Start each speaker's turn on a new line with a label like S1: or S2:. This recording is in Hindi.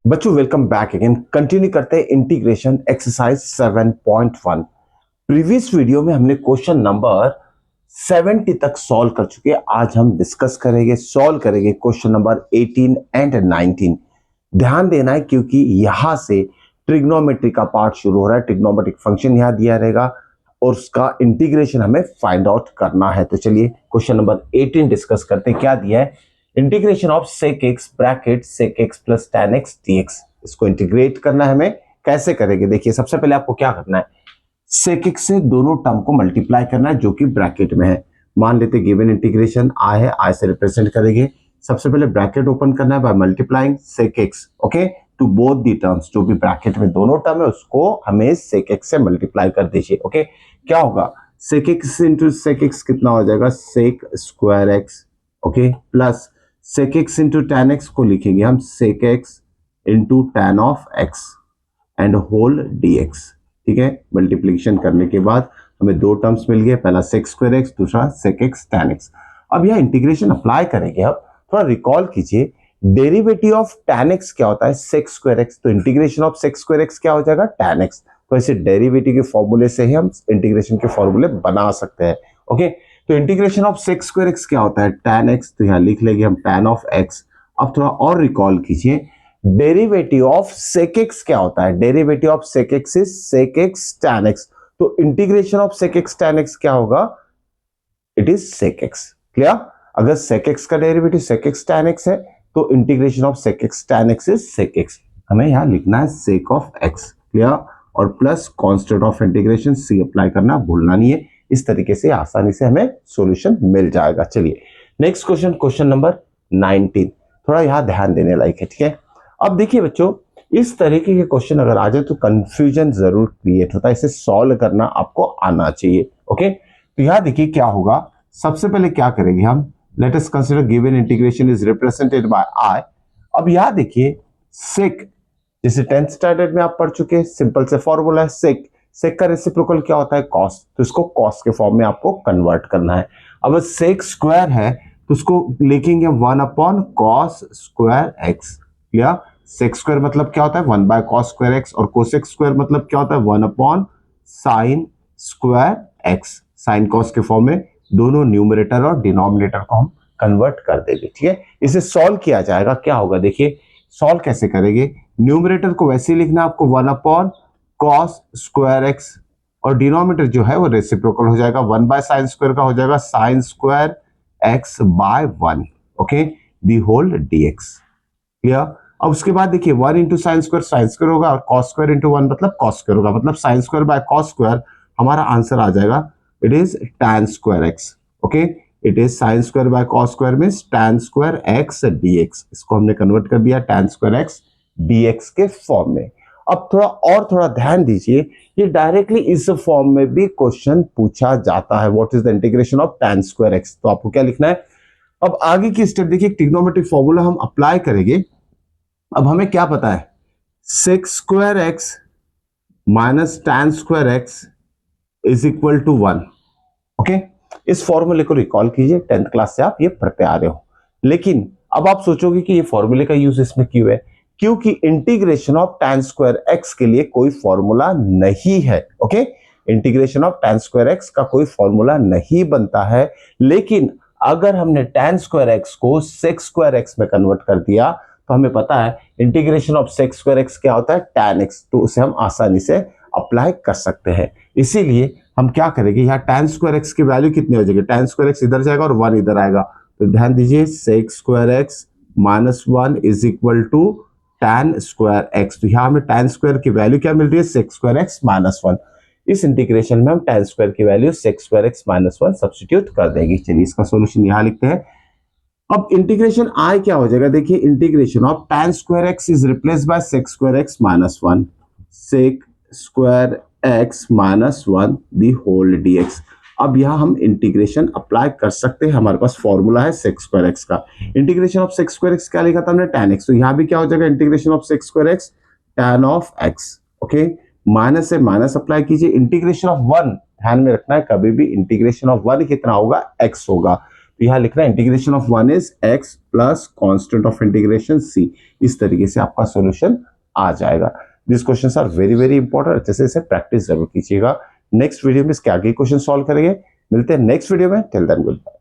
S1: बच्चों वेलकम बैक अगेन। कंटिन्यू करते हैं इंटीग्रेशन एक्सरसाइज 7.1। प्रीवियस वीडियो में हमने क्वेश्चन नंबर 70 तक सॉल्व कर चुके हैं। आज हम डिस्कस करेंगे, सॉल्व करेंगे क्वेश्चन नंबर 18 एंड 19। ध्यान देना है क्योंकि यहां से ट्रिग्नोमेट्री का पार्ट शुरू हो रहा है। ट्रिग्नोमेट्रिक फंक्शन यहां दिया रहेगा और उसका इंटीग्रेशन हमें फाइंड आउट करना है। तो चलिए क्वेश्चन नंबर 18 डिस्कस करते हैं। क्या दिया है? Integration of sec x bracket sec x plus tan x dx। इसको इंटीग्रेट करना है हमें। कैसे करेंगे? देखिए, सबसे पहले आपको क्या करना है, सेक एक्स से दोनों टर्म को मल्टीप्लाई करना है जो कि ब्रैकेट में है। मान लेते गिवन इंटीग्रेशन आई है, आई से रिप्रेजेंट करेंगे। सबसे पहले ब्रैकेट ओपन करना है by multiplying sec x okay to both the terms. जो भी ब्रैकेट में दोनों टर्म है उसको हमें सेक एक्स से मल्टीप्लाई कर दीजिए। ओके, क्या होगा? Sec x into sec x कितना हो जाएगा? Sec square x okay plus sec x into tan x को लिखेंगे हम sec x into tan of x and whole d x. ठीक है, मल्टीप्लीकेशन करने के बाद हमें दो टर्म्स मिल गए, पहला सेक स्क्वायर एक्स, दूसरा सेक एक्स टैन एक्स। अब यह इंटीग्रेशन अप्लाई करेंगे। अब थोड़ा रिकॉल कीजिए, डेरिवेटिव ऑफ टैन एक्स क्या होता है? Sec square x. तो integration of sec square x क्या हो जाएगा? Tan x. तो ऐसे डेरिवेटिव के फॉर्मूले से ही हम इंटीग्रेशन के फॉर्मूले बना सकते हैं। ओके, तो integration of sec square x क्या होता है? Tan x. तो यहां लिख लेंगे हम टैन ऑफ एक्स। अब थोड़ा और रिकॉल कीजिए, डेरिवेटिव ऑफ सेक एक्स क्या होता है? Derivative of sec x is sec x tan x. तो integration of sec x tan x क्या होगा? It is sec x. Clear? अगर सेक एक्स का derivative sec x tan x है तो integration of sec x tan x is sec x. हमें यहां लिखना है सेक ऑफ एक्स। क्लियर? और plus constant of integration C apply करना भूलना नहीं है। इस तरीके से आसानी से हमें सॉल्यूशन मिल जाएगा। चलिए नेक्स्ट क्वेश्चन, क्वेश्चन नंबर 19। थोड़ा यहां ध्यान देने लायक है। ठीक है, अब देखिए बच्चों, इस तरीके के क्वेश्चन अगर आ जाए तो कंफ्यूजन जरूर क्रिएट होता है। इसे सॉल्व करना आपको आना चाहिए। ओके, तो यहां देखिए क्या होगा। सबसे पहले क्या करेंगे हम, let us consider given integration is represented by I. अब यहां देखिए सेक, जैसे 10th स्टैंडर्ड में आप पढ़ चुके हैं, सिंपल से फॉर्मूला है सेक। सेक का रेसिप्रोकल क्या होता है? कॉस। तो इसको कॉस के फॉर्म में आपको कन्वर्ट करना है। अब सेक स्क्वायर है तो उसको लिखेंगे 1 upon cos square x. Clear? Sec square मतलब क्या होता है? 1 बाय कॉस स्क्वायर एक्स। और कोसेक स्क्वायर मतलब क्या होता है? 1 upon sine square x. Sine cos के फॉर्म में दोनों न्यूमरेटर और डिनोमिनेटर को हम कन्वर्ट कर देंगे। ठीक है, इसे सॉल्व किया जाएगा। क्या होगा देखिए, सॉल्व कैसे करेंगे? न्यूमरेटर को वैसे ही लिखना आपको 1 अपॉन कॉस स्क्वायर एक्स और डिनोमिनेटर जो है वो रेसिप्रोकल हो जाएगा। 1 बाय साइन स्क्वायर का हो जाएगा sine square x by 1 okay the whole dx. Clear? अब उसके बाद देखिए 1 इंटू साइन स्क्वायर होगा और कॉस स्क्वायर इंटू 1 मतलब कॉस स्क्वायर होगा। मतलब sine square by cos square हमारा आंसर आ जाएगा, it is tan square x. Okay, it is sine square by cos square means tan square x dx। इसको हमने कन्वर्ट कर दिया tan स्क्वायर एक्स dx के फॉर्म में। अब थोड़ा ध्यान दीजिए, ये डायरेक्टली इस फॉर्म में भी क्वेश्चन पूछा जाता है। What is the integration of tan square x? तो आपको क्या लिखना है? अब आगे की स्टेप देखिए, ट्रिग्नोमेट्रिक फॉर्मूला हम अप्लाई करेंगे। अब हमें क्या पता है? Sec square x minus tan square x is equal to 1। Okay, इस फॉर्मूले को रिकॉल कीजिए, 10th क्लास से आप ये पढ़ते आ रहे हो। लेकिन अब आप सोचोगे कि ये फॉर्मूले का यूज इसमें क्यों है? क्योंकि integration of tan square x के लिए कोई फॉर्मूला नहीं है। Okay, integration of tan square x का कोई फॉर्मूला नहीं बनता है। लेकिन अगर हमने टैन स्क्वायर एक्स को सेक स्क्वायर एक्स में कन्वर्ट कर दिया तो हमें पता है integration of sec square x क्या होता है? Tan x. तो उसे हम आसानी से अप्लाई कर सकते हैं। इसीलिए हम क्या करेंगे, यहाँ tan स्क्वायर एक्स की वैल्यू कितनी हो जाएगी? tan स्क्वायर एक्स इधर जाएगा और 1 इधर आएगा। तो ध्यान दीजिए, sec square x minus 1 is equal to tan square x. तो यहाँ हमें tan स्क्वायर की वैल्यू क्या मिल रही है? Sec square x minus 1। इस इंटीग्रेशन में हम tan स्क्वायर की value sec square x minus 1 substitute कर देंगे। चलिए इसका सोल्यूशन यहाँ लिखते हैं। अब इंटीग्रेशन आई क्या हो जाएगा? देखिए, integration of tan square x is replace by sec square x minus 1 sec square x minus 1 the whole dx। अब यहां हम इंटीग्रेशन अप्लाई कर सकते हैं। हमारे पास फॉर्मूला है सेक स्क्वायर एक्स का। Integration of sec square x क्या लिखा था हमने? tan x। तो यहां भी क्या हो जाएगा? Integration of sec square x tan of x। Okay, minus से माइनस अप्लाई कीजिए। इंटीग्रेशन ऑफ 1 ध्यान में रखना है, कभी भी इंटीग्रेशन ऑफ 1 कितना होगा? x होगा। तो यहां लिखना integration of 1 is x plus constant of integration c। इस तरीके से आपका सॉल्यूशन आ जाएगा। This questions are very very important, अच्छे से इसे प्रैक्टिस जरूर कीजिएगा। नेक्स्ट वीडियो में इसके आगे क्वेश्चन सॉल्व करेंगे। मिलते हैं नेक्स्ट वीडियो में, टिल देन गुड बाय।